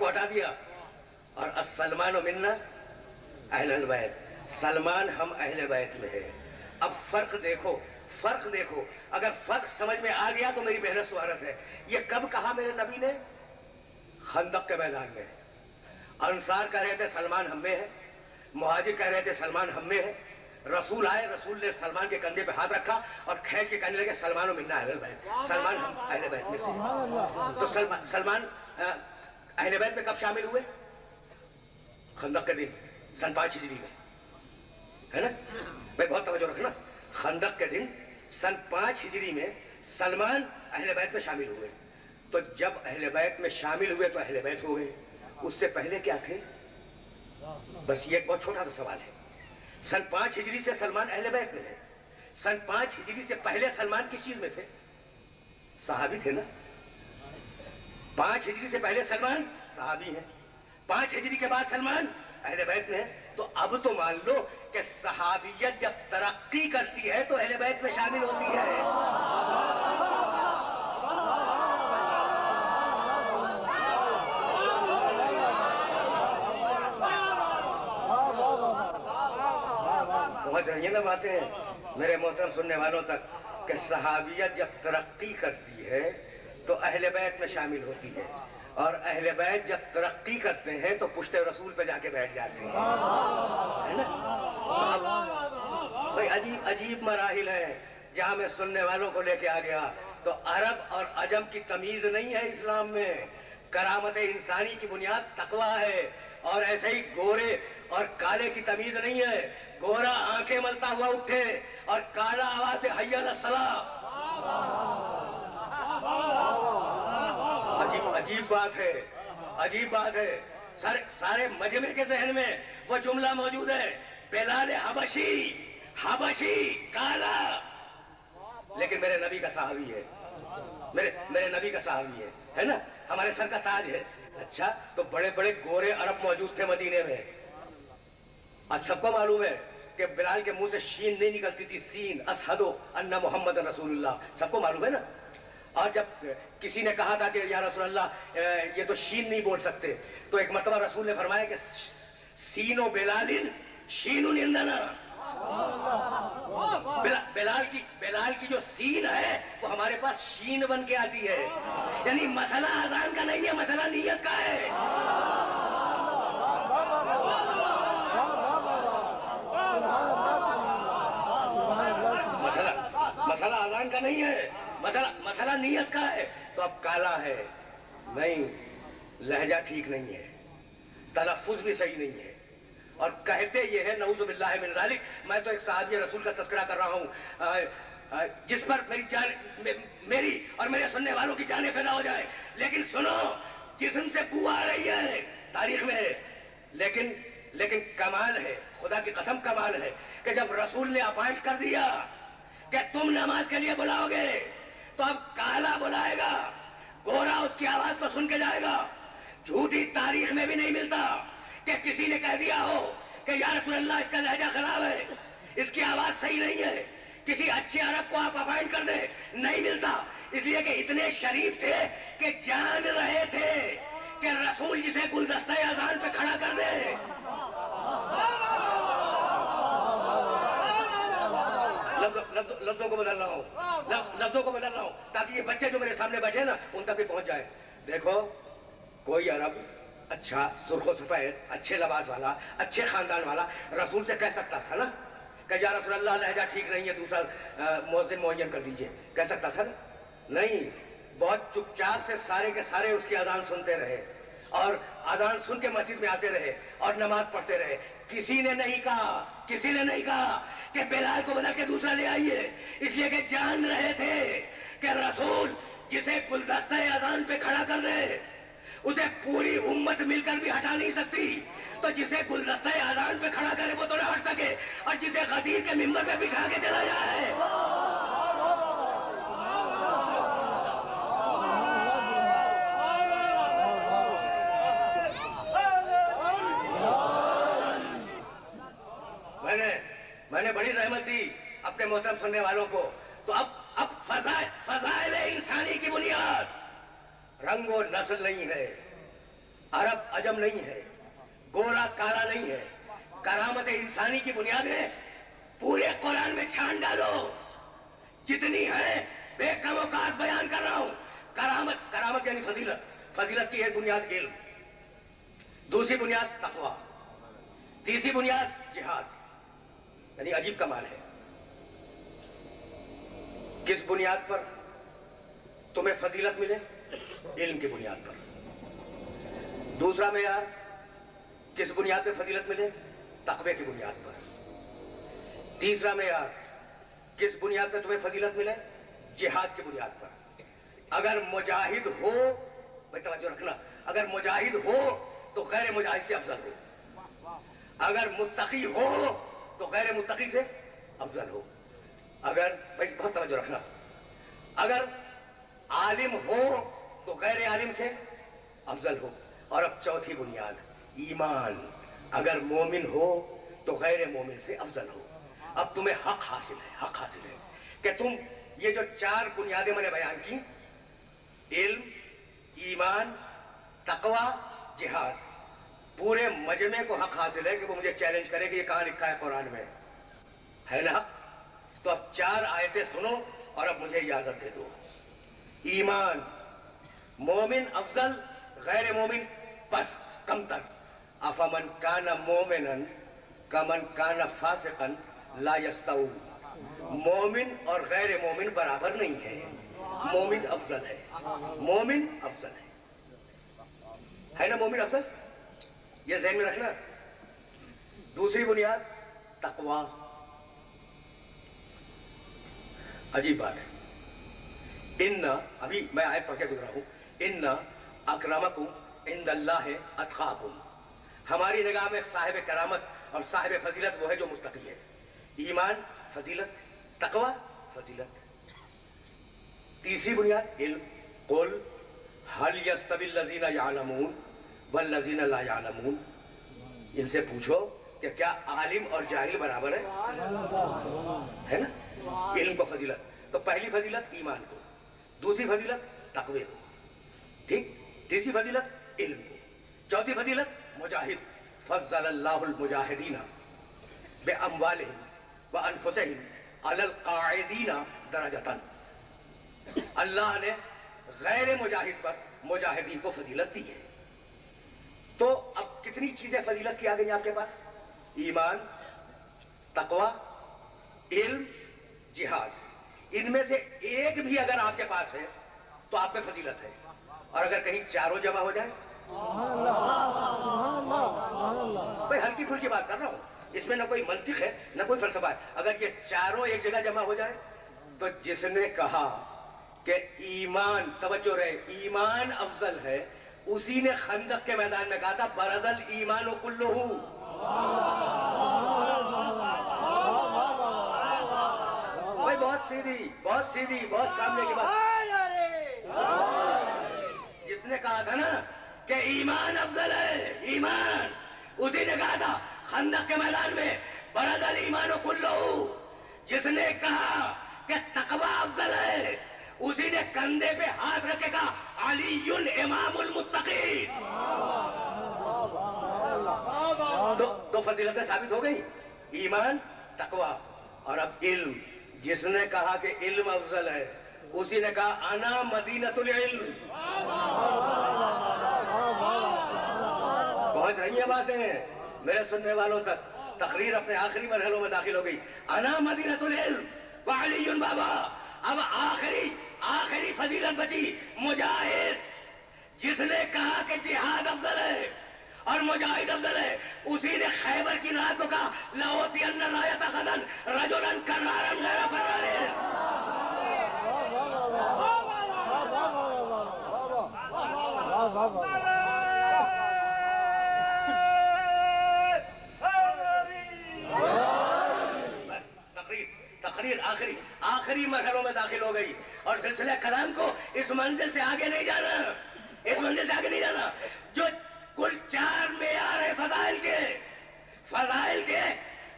Speaker 1: ہٹا دیا. اور السلمان منا اہل البیت. سلمان ہم اہل بیت میں ہے. اب فرق دیکھو. اگر فرق سمجھ میں آ گیا تو میری محنت سوارت ہے. یہ کب کہا میرے نبی نے؟ خندق کے میدان میں. انصار کہہ رہے تھے سلمان ہم میں ہے، مہاجر کہہ رہے تھے سلمان ہم میں ہے. رسول آئے، رسول نے سلمان کے کندھے پہ ہاتھ رکھا اور کھینچ کے کہنے لگے سلمان و منا اہل بیت. سلمان ہم اہل بیت میں سے. تو سلمان اہل بیت میں کب شامل ہوئے؟ خندق کے دن سن 5 ہجری میں، ہے نا بھائی؟ بہت توجہ رکھنا. خندق کے دن سن 5 ہجری میں سلمان اہل بیت میں شامل ہوئے. تو جب اہل بیت میں شامل ہوئے تو اہل بیت ہو گئے. اس سے پہلے کیا تھے؟ بس یہ ایک بہت چھوٹا سا سوال ہے. سن 5 ہجری سے سلمان اہل بیت میں ہے. سن 5 ہجری سے پہلے سلمان کس چیز میں تھے؟ صحابی تھے نا. 5 ہجری سے پہلے سلمان صحابی ہیں، 5 ہجری کے بعد سلمان اہل بیت میں ہے. تو اب تو مان لو کہ صحابیت جب ترقی کرتی ہے تو اہل بیت میں شامل ہوتی ہے. پہنچ رہی ہیں نا باتیں میرے محترم سننے والوں تک؟ کہ صحابیت جب ترقی کرتی ہے تو اہل بیت میں شامل ہوتی ہے، اور اہل بیت جب ترقی کرتے ہیں تو پشت رسول پہ جا کے بیٹھ جاتے ہیں، ہے نا؟ بھائی عجیب عجیب مراحل ہیں جہاں میں سننے والوں کو لے کے آ گیا. تو عرب اور عجم کی تمیز نہیں ہے اسلام میں. کرامت انسانی کی بنیاد تقویٰ ہے، اور ایسے ہی گورے اور کالے کی تمیز نہیں ہے. گورا آنکھیں ملتا ہوا اٹھے اور کالا آواز حی علی الصلاۃ. عجیب بات ہے، عجیب بات ہے. سارے مجمع کے ذہن میں وہ جملہ موجود ہے، بلال حبشی کالا، لیکن میرے نبی کا صحابی ہے، میرے نبی کا صحابی ہے نا، ہمارے سر کا تاج ہے. اچھا تو بڑے بڑے گورے عرب موجود تھے مدینے میں. آج سب کو معلوم ہے کہ بلال کے منہ سے شین نہیں نکلتی تھی، سین، اشہد ان محمد رسول اللہ، سب کو معلوم ہے نا. اور جب کسی نے کہا تھا کہ یا رسول اللہ یہ تو شین نہیں بول سکتے، تو ایک مرتبہ رسول نے فرمایا کہ سینو بلال شین عندنا. بلال کی جو سین ہے وہ ہمارے پاس شین بن کے آتی ہے. یعنی مسئلہ اذان کا نہیں ہے، مسئلہ نیت کا ہے. مسئلہ اذان کا نہیں ہے، مسئلہ نیت کا ہے. تو اب کالا ہے نہیں، لہجہ ٹھیک نہیں ہے، تلفظ بھی صحیح نہیں ہے، اور کہتے یہ ہے نعوذ باللہ من ذالک. میں تو ایک صحابی رسول کا تذکرہ کر رہا ہوں جس پر میری اور میرے سننے والوں کی جانیں فدا ہو جائے. لیکن سنو، جسم سے بو آ رہی ہے، تاریخ میں ہے، لیکن کمال ہے، خدا کی قسم کمال ہے کہ جب رسول نے اپائنٹ کر دیا کہ تم نماز کے لیے بلاؤ گے تو اب کالا بلائے گا، گورا اس کی آواز کو سن کے جائے گا. جھوٹی تاریخ میں بھی نہیں ملتا کہ کسی نے کہہ دیا ہو کہ یا رسول اللہ اس کا لہجہ خراب ہے، اس کی آواز صحیح نہیں ہے، کسی اچھے عرب کو آپ اپائنٹ کر دیں. نہیں ملتا، اس لیے کہ اتنے شریف تھے کہ جان رہے تھے کہ رسول جسے گلدستہ اذان پہ کھڑا کر دے. لفظوں کو بدل رہا ہوں تاکہ یہ بچے جو میرے سامنے بیٹھے نا ان تک بھی پہنچ جائے. دیکھو، کوئی عرب اچھا سرخ و سفید، اچھے لباس والا، اچھے خاندان والا رسول سے کہہ سکتا تھا نا کہ یا رسول اللہ لہجہ ٹھیک نہیں ہے، دوسرا مؤذن معین کر دیجئے، کہہ سکتا تھا نا؟ نہیں، بہت چپ چاپ سے سارے کے سارے اس کی اذان سنتے رہے، اور اذان سن کے مسجد میں آتے رہے اور نماز پڑھتے رہے. کسی نے نہیں کہا کہ بلال کو بدل کے دوسرا لے آئیے، اس لیے کہ جان رہے تھے کہ رسول جسے گلدستہ اذان پہ کھڑا کر دے اسے پوری امت مل کر بھی ہٹا نہیں سکتی. تو جسے گلدستہ اذان پہ کھڑا کرے وہ تو نہ ہٹ سکے، اور جسے غدیر کے ممبر پہ بٹھا کے چلا جائے. میں نے بڑی رحمت دی اپنے محترم سننے والوں کو. تو اب فضائل انسانی کی بنیاد رنگ و نسل نہیں ہے، عرب عجم نہیں ہے، گورا کالا نہیں ہے. کرامت انسانی کی بنیاد ہے پورے قرآن میں چھان ڈالو، جتنی ہے بے کم اوقات بیان کر رہا ہوں. کرامت یعنی فضیلت کی ہے بنیاد علم، دوسری بنیاد تقویٰ، تیسری بنیاد جہاد. یعنی عجیب کمال ہے. کس بنیاد پر تمہیں فضیلت ملے؟ علم کی بنیاد پر. دوسرا معیار کس بنیاد پہ فضیلت ملے؟ تقوی کی بنیاد پر. تیسرا معیار کس بنیاد پہ تمہیں فضیلت ملے؟ جہاد کی بنیاد پر. اگر مجاہد ہو، بھائی توجہ رکھنا، اگر مجاہد ہو تو غیر مجاہد سے افضل ہو، اگر متقی ہو تو غیر متقی سے افضل ہو. اگر بھائی بہت توجہ رکھنا، اگر عالم ہو تو غیر عالم سے افضل ہو. اور اب چوتھی بنیاد ایمان، اگر مومن ہو تو غیر مومن سے افضل ہو. اب تمہیں حق حاصل ہے کہ تم یہ جو چار بنیادیں میں نے بیان کی، علم، ایمان، تقوی، جہاد، پورے مجمع کو حق حاصل ہے کہ وہ مجھے چیلنج کرے کہ یہ کہاں لکھا ہے قرآن میں، ہے نا حق؟ تو اب چار آیتیں سنو اور اب مجھے اجازت دے دو. ایمان مومن افضل، غیر مومن بس کمتر. افمن کان مومنا کمن کان فاسقا لا یستوون. مومن اور غیر مومن برابر نہیں ہے. مومن افضل ہے، مومن افضل ہے نا؟ مومن افضل، یہ ذہن میں رکھنا. دوسری بنیاد تقویٰ. عجیب بات ہے. ابھی میں آیت پڑھ کے گزرا ہوں. ان اکرمکم عند اللہ اتقاکم. ہماری نگاہ میں صاحب کرامت اور صاحب فضیلت وہ ہے جو متقی ہے. ایمان فضیلت، تقویٰ فضیلت. تیسری بنیاد علم. قل هل يستوي الذين يعلمون والذين لا يعلمون. ان سے پوچھو کہ کیا عالم اور جاہل برابر ہے نا؟ علم کو فضیلت. تو پہلی فضیلت ایمان کو، دوسری فضیلت تقوی کو، ٹھیک؟ تیسری فضیلت علم کو، چوتھی فضیلت مجاہد. فضل اللہ المجاہدین باموالہم وانفسہم علی القاعدین درجۃ. اللہ نے غیر مجاہد پر مجاہدین کو فضیلت دی ہے. تو اب کتنی چیزیں فضیلت کی آ گئی آپ کے پاس؟ ایمان، تقویٰ، علم، جہاد. ان میں سے ایک بھی اگر آپ کے پاس ہے تو آپ میں فضیلت ہے. اور اگر کہیں چاروں جمع ہو جائے، بھائی ہلکی پھلکی بات کر رہا ہوں، اس میں نہ کوئی منطق ہے نہ کوئی فلسفہ ہے. اگر یہ چاروں ایک جگہ جمع ہو جائے تو جس نے کہا کہ ایمان، توجہ رہے، ایمان افضل ہے، اسی نے خندق کے میدان میں کہا تھا برز الایمان کلہ. بھائی بہت سیدھی، بہت سیدھی، بہت سامنے کی بات. جس نے کہا تھا نا کہ ایمان افضل ہے، ایمان، اسی نے کہا تھا خندق کے میدان میں برز الایمان کلہ. جس نے کہا کہ تقویٰ افضل ہے، اسی نے کندھے پہ ہاتھ رکھ کے کہا علی امام المتقین. دو فضیلتیں ثابت ہو گئی، ایمان، تقویٰ. اور اب علم. جس نے کہا کہ علم افضل ہے، اسی نے کہا انا مدینۃ العلم. پہنچ رہی ہیں باتیں میرے سننے والوں تک. تقریر اپنے آخری مرحلوں میں داخل ہو گئی. انا مدینۃ العلم وعلی بابا. اب آخری فضیلت بچی مجاہد. جس نے کہا کہ جہاد افضل ہے اور مجاہد افضل ہے، اسی نے خیبر کی رات کو کہا لأوتین الرایۃ غدا رجلا کرارا غیر فرار. تقریر آخری مرحلوں میں داخل ہو گئی اور سلسلہ کلام کو اس منزل سے آگے نہیں جانا، اس منزل سے آگے نہیں جانا. جو کل 4 معیار ہے فضائل کے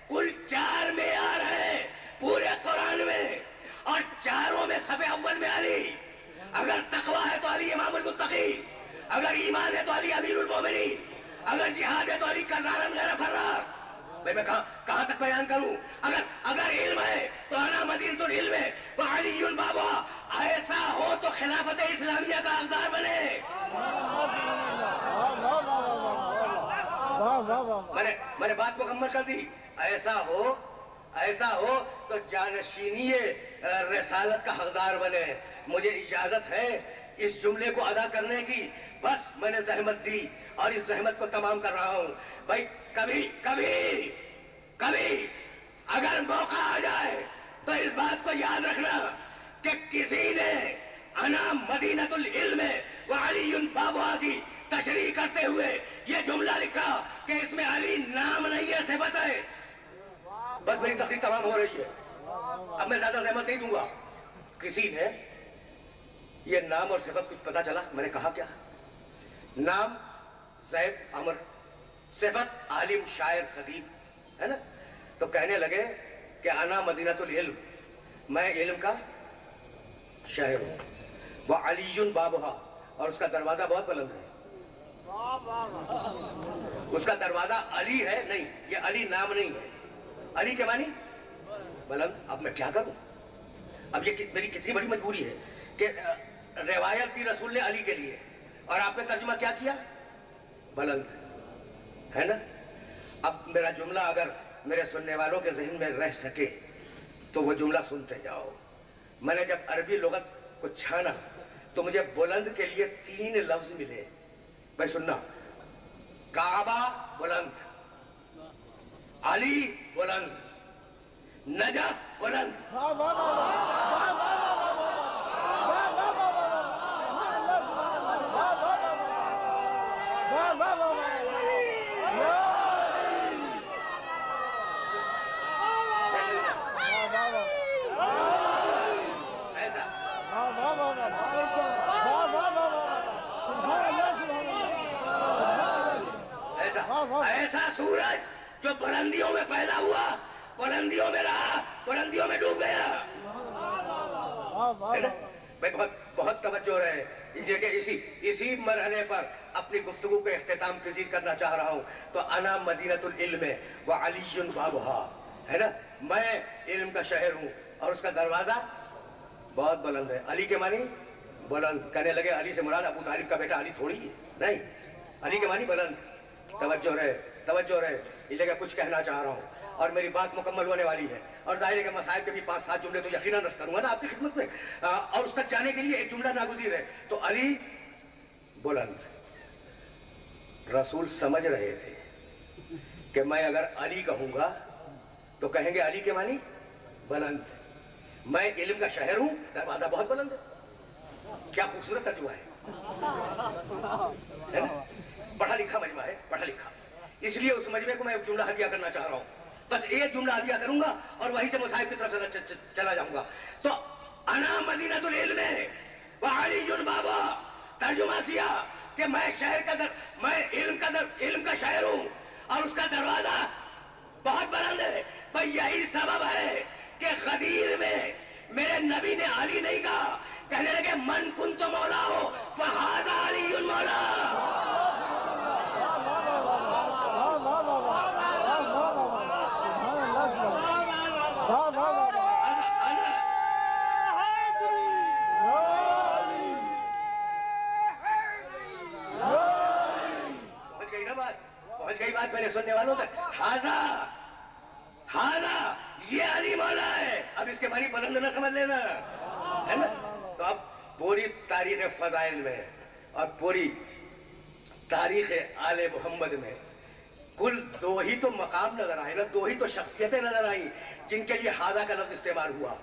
Speaker 1: کل 4 معیار ہے پورے قرآن میں، اور چاروں میں صف اول میں علی. اگر تقویٰ ہے تو علی امام المتقین، اگر ایمان ہے تو علی امیر المومنین، اگر جہاد ہے تو علی کرارا غیر فرار. بھائی میں کہاں تک بیان کروں؟ اگر علم ہے تو انا مدینۃ العلم ہے وعلی بابا. ایسا ہو تو خلافت اسلامیہ کا حقدار بنے. میں نے بات مکمل کر دی. ایسا ہو تو جانشینی رسالت کا حقدار بنے. مجھے اجازت ہے اس جملے کو ادا کرنے کی. بس میں نے زحمت دی اور اس زحمت کو تمام کر رہا ہوں. بھائی کبھی اگر موقع آ جائے تو اس بات کو یاد رکھنا کہ کسی نے انا مدینۃ العلم وعلی بابا کی تشریح کرتے ہوئے یہ جملہ لکھا کہ اس میں علی نام نہیں ہے، صفت ہے. بس میری تقریر تمام ہو رہی ہے، اب میں زیادہ زحمت نہیں دوں گا. کسی نے یہ نام اور صفت کچھ پتا چلا؟ میں نے کہا کیا؟ نام زید عمر، صفت عالم شاعر خطیب، ہے نا؟ تو کہنے لگے کہ انا مدینۃ العلم، میں علم کا شہر ہوں. وہ علی بابہا، اور اس کا دروازہ بہت بلند ہے. اس کا دروازہ علی ہے، نہیں، یہ علی نام نہیں ہے. علی کے معنی بلند. اب میں کیا کروں؟ اب یہ میری کتنی بڑی مجبوری ہے کہ روایت تھی رسول نے علی کے لیے اور آپ نے ترجمہ کیا کیا؟ بلند، ہے نا؟ اب میرا جملہ اگر میرے سننے والوں کے ذہن میں رہ سکے تو وہ جملہ سنتے جاؤ. میں نے جب عربی لغت کو چھانا تو مجھے بلند کے لیے 3 لفظ ملے. بھائی سننا، کعبہ بلند، علی بلند، نجف بلند. ایسا سورج جو بلندیوں میں پیدا ہوا، بلندیوں میں رہا، بلندیوں میں ڈوب گیا. میں بہت توجہ رہے اسی مرحلے پر اپنی گفتگو کو اختتام پذیر کرنا چاہ رہا ہوں. تو انا مدینۃ العلم وعلی بابھا، ہے نا؟ میں علم کا شہر ہوں اور اس کا دروازہ بہت بلند ہے. علی کے معنی بلند. کہنے لگے علی سے مراد ابو طالب کا بیٹا علی تھوڑی ہے، نہیں، علی کے معنی بلند. توجہ رہے اس لیے کچھ کہنا چاہ رہا ہوں اور میری بات مکمل ہونے والی ہے اور ظاہر ہے کہ مسائل کے بھی 5-7 جملے تو یقیناً رد کروں گا نا آپ کی خدمت میں، اور اس تک جانے کے لیے ایک جملہ ناگزیر ہے. تو علی بلند. رسول سمجھ رہے تھے کہ میں اگر علی کہوں گا تو کہیں گے علی کے معنی بلند. میں علم کا شہر ہوں، دروازہ بہت بلند ہے. کیا خوبصورت ترجمہ ہے نا؟ پڑھا لکھا مجمع ہے، پڑھا لکھا. اس لیے اس مجمع کو میں ایک جملہ ہدیہ کرنا چاہ رہا ہوں. بس ایک جملہ ہدیہ کروں گا اور وہیں سے مصاحب کی طرف سے چلا جاؤں گا. تو انا مدینۃ العلم وعلی بابا، ترجمہ کیا کہ میں علم کا شہر ہوں اور اس کا دروازہ بہت بلند ہے. بھئی یہی سبب ہے کہ غدیر میں میرے نبی نے علی نہیں کہا، کہنے لگے من کنت مولا ہو فہذا علی مولا. پہنچ گئی بات میرے سننے والوں تک. ہاضا یہ علی مولا ہے. اب اس کے معنی بلند نہ سمجھ لینا، ہے نا؟ تو اب پوری تاریخ فضائل میں اور پوری تاریخ آل محمد میں کل 2 ہی تو مقام نظر آئے نا، 2 ہی تو شخصیتیں نظر آئیں جن کے لیے ہاضا کا لفظ استعمال ہوا.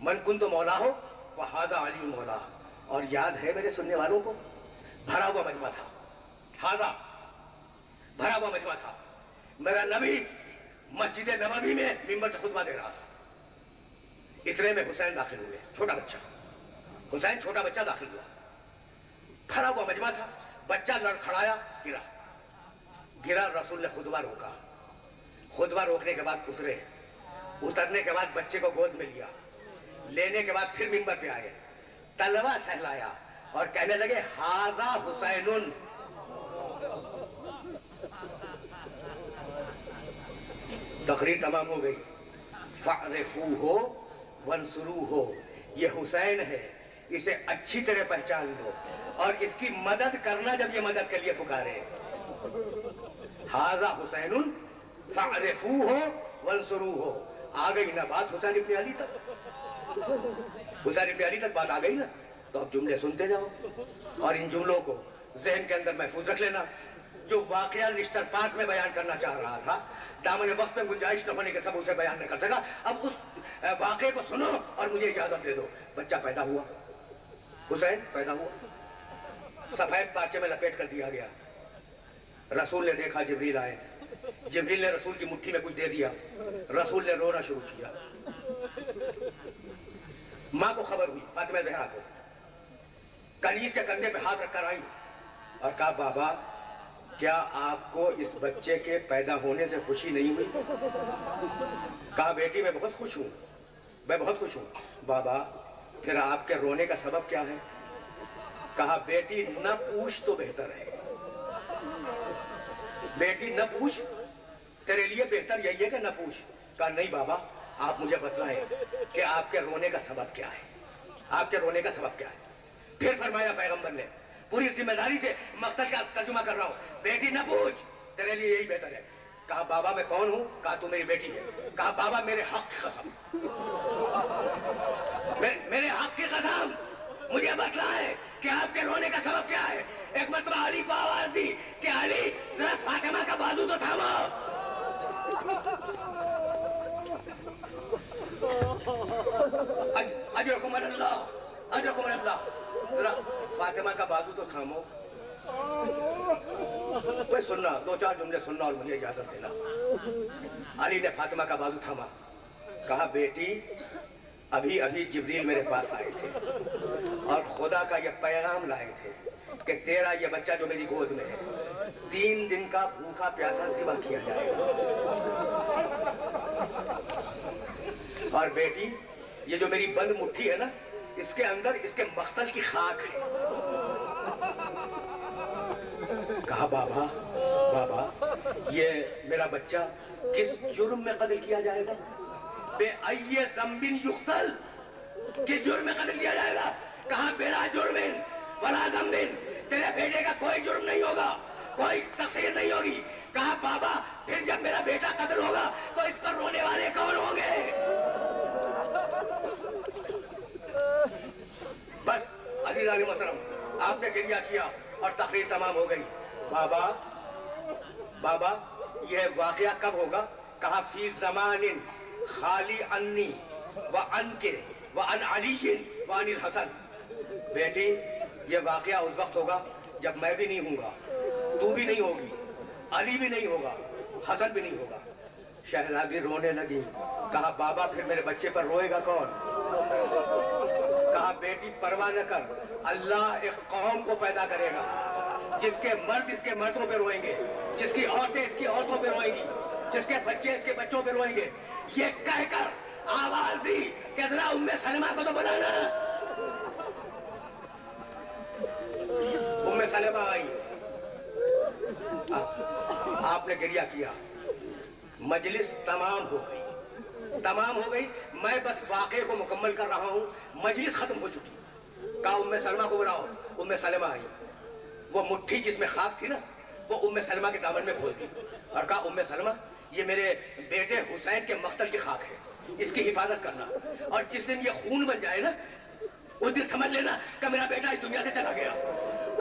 Speaker 1: من کنت مولا ہو فہذا علی مولا. اور یاد ہے میرے سننے والوں کو، بھرا ہوا مجمع تھا. ہاضا بھرا ہوا مجمع تھا. میرا نبی مسجد نبوی میں منبر سے خطبہ دے رہا تھا. اتنے میں حسین داخل ہوئے، چھوٹا بچہ. حسین چھوٹا بچہ داخل ہوا. بھرا ہوا مجمع تھا. بچہ لڑکھڑایا، گرا. رسول نے خطبہ روکا. خطبہ روکنے کے بعد اترنے کے بعد بچے کو گود میں لیا. لینے کے بعد پھر منبر پہ آئے، تلوا سہلایا اور کہنے لگے ہاذا حسین. تقریر تمام ہو گئی. فاعرفوہ وانصروہ، یہ حسین ہے، اسے اچھی طرح پہچان لو اور اس کی مدد کرنا جب یہ مدد کے لیے پکارے. ھذا حسین فاعرفوہ وانصروہ. آ گئی نا بات حسین ابن علی تک، حسین ابن علی تک بات آ گئی نا. تو اب جملے سنتے جاؤ اور ان جملوں کو ذہن کے اندر محفوظ رکھ لینا. جو واقعہ نشتر پاک میں بیان کرنا چاہ رہا تھا، دامن وقت میں گنجائش نہ ہونے کے سب اسے بیان نہ کر سکا. اب اس واقعے کو سنو اور مجھے اجازت دے دو. بچہ پیدا ہوا، حسین پیدا ہوا، سفید پارچے میں لپیٹ کر دیا گیا. رسول نے دیکھا جبریل آئے. جبریل نے رسول کی مٹھی میں کچھ دے دیا. رسول نے رونا شروع کیا. ماں کو خبر ہوئی، فاطمہ زہرا کو، کنیز کے کندھے پہ ہاتھ رکھ کر آئی اور کہا بابا کیا آپ کو اس بچے کے پیدا ہونے سے خوشی نہیں ہوئی؟ کہا بیٹی میں بہت خوش ہوں، میں بہت خوش ہوں. بابا پھر آپ کے رونے کا سبب کیا ہے؟ کہا بیٹی نہ پوچھ تو بہتر ہے. بیٹی نہ پوچھ، تیرے لیے بہتر یہی ہے کہ نہ پوچھ. کہا نہیں بابا آپ مجھے بتلائیں کہ آپ کے رونے کا سبب کیا ہے، آپ کے رونے کا سبب کیا ہے؟ پھر فرمایا پیغمبر نے، پوری ذمہ داری سے مقصد کا ترجمہ کر رہا ہوں، بیٹی نہ پوچھ، تیرے لیے یہی بہتر ہے۔ کہا بابا میں کون ہوں؟ کہا تو میری بیٹی ہے۔ کہا بابا میرے حق کی قسم، میرے حق کی قسم مجھے بتلائے کہ آپ کے رونے کا سبب کیا ہے۔ ایک مرتبہ علی کو آواز دی کہ علی ذرا فاطمہ کا بازو تو تھامو۔ اجرکم اللہ، اجرکم اللہ، ذرا فاطمہ کا بازو تو تھامو۔ کوئی سننا، دو چار جملے سننا اور مجھے اجازت دینا۔ علی نے فاطمہ کا بازو تھاما، کہا بیٹی ابھی ابھی جبریل میرے پاس آئے تھے اور خدا کا یہ پیغام لائے تھے کہ تیرا یہ بچہ جو میری گود میں ہے 3 دن کا بھوکا پیاسا ذبح کیا جائے گا، اور بیٹی یہ جو میری بند مٹھی ہے نا، اس کے اندر اس کے مقتل کی خاک ہے۔ کہا بابا بابا یہ میرا بچہ کس جرم میں قتل کیا جائے گا؟ بے ای ذنب یقتل، کس جرم میں قتل کیا جائے گا؟ کہا بلا جرم ولا ذنب، تیرے بیٹے کا کوئی جرم نہیں ہوگا، کوئی تقصیر نہیں ہوگی۔ کہا بابا پھر جب میرا بیٹا قتل ہوگا تو اس پر رونے والے کون ہوں گے؟ بس عزیزان محترم آپ نے گریہ کیا اور تقریر تمام ہو گئی۔ بابا بابا یہ واقعہ کب ہوگا؟ کہا فی زمان خالی انی وعن کے وعن علی وعن الحسن، بیٹی یہ واقعہ اس وقت ہوگا جب میں بھی نہیں ہوں گا، تو بھی نہیں ہوگی، علی بھی نہیں ہوگا، حسن بھی نہیں ہوگا۔ شہزادی رونے لگی، کہا بابا پھر میرے بچے پر روئے گا کون؟ کہا بیٹی پرواہ نہ کر، اللہ ایک قوم کو پیدا کرے گا جس کے مرد اس کے مردوں پہ روئیں گے، جس کی عورتیں اس کی عورتوں پہ روئیں گی، جس کے بچے اس کے بچوں پہ روئیں گے۔ یہ کہہ کر آواز دی کہ ذرا ام سلمہ کو تو بلانا۔ ام سلمہ آئی، آپ نے گریہ کیا، مجلس تمام ہو گئی، تمام ہو گئی، میں بس واقعے کو مکمل کر رہا ہوں، مجلس ختم ہو چکی۔ کہا ام سلمہ کو بلاؤ۔ ام سلمہ آئی، وہ مٹھی جس میں خاک تھی نا وہ ام سلمہ کے دامن میں کھول دی اور کہا ام سلمہ یہ میرے بیٹے حسین کے مقتل کی خاک ہے، اس کی حفاظت کرنا، اور جس دن یہ خون بن جائے نا اس دن سمجھ لینا کہ میرا بیٹا اس دنیا سے چلا گیا۔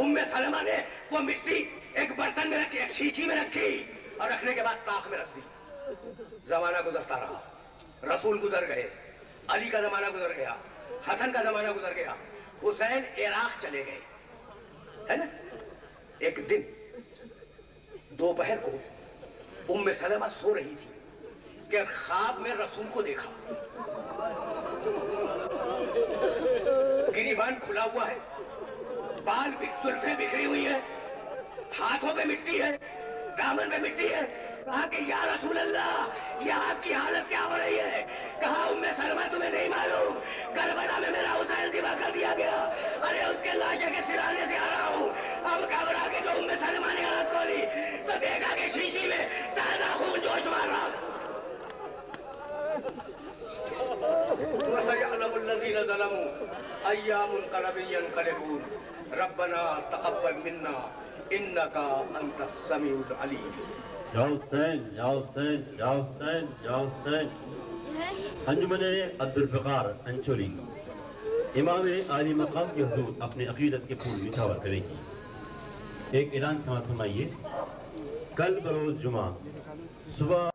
Speaker 1: ام سلمہ نے وہ مٹی ایک برتن میں رکھی، ایک سیچی میں رکھی، اور رکھنے کے بعد طاق میں رکھ دی۔ زمانہ گزرتا رہا، رسول گزر گئے، علی کا زمانہ گزر گیا، حسن کا زمانہ گزر گیا، حسین عراق چلے گئے، ہے نا۔ ایک دن دوپہر کو ام سلمہ سو رہی تھی کہ خواب میں رسول کو دیکھا، گریبان کھلا ہوا ہے، بال زلفیں بکھری ہوئی ہیں، ہاتھوں پہ مٹی ہے، دامن میں مٹی ہے۔ کہا کہ یا رسول اللہ یہ آپ کی حالت کیا ہو رہی ہے؟ کہا ام سلمہ تمہیں نہیں معلوم کربلا میں میرا حسین ذبح کر دیا گیا، ارے اس کے لاشے کے سرانے سے آ رہا ہوں۔ اب گھبرا کے جو ام سلمہ نے آنکھ کھولی تو دیکھا کہ شیشی میں تازہ خون جوش مار رہا۔ وَسَيَعْلَمُ الَّذِينَ ظَلَمُوا أَيَّ مُنقَلَبٍ يَنقَلِبُونَ رَبَّنَا تَقَبَّلْ مِنَّا إِنَّكَ أَنْتَ السَّمِيعُ الْعَلِيمُ۔
Speaker 2: یا حسین یا حسین یا حسین یا حسین۔ انجمن عبدالفقار انچولی امام عالی مقام کے حضور اپنے عقیدت کے پھول نچھاور کرے گی۔ ایک اعلان سماعت فرمائیے، کل بروز جمعہ صبح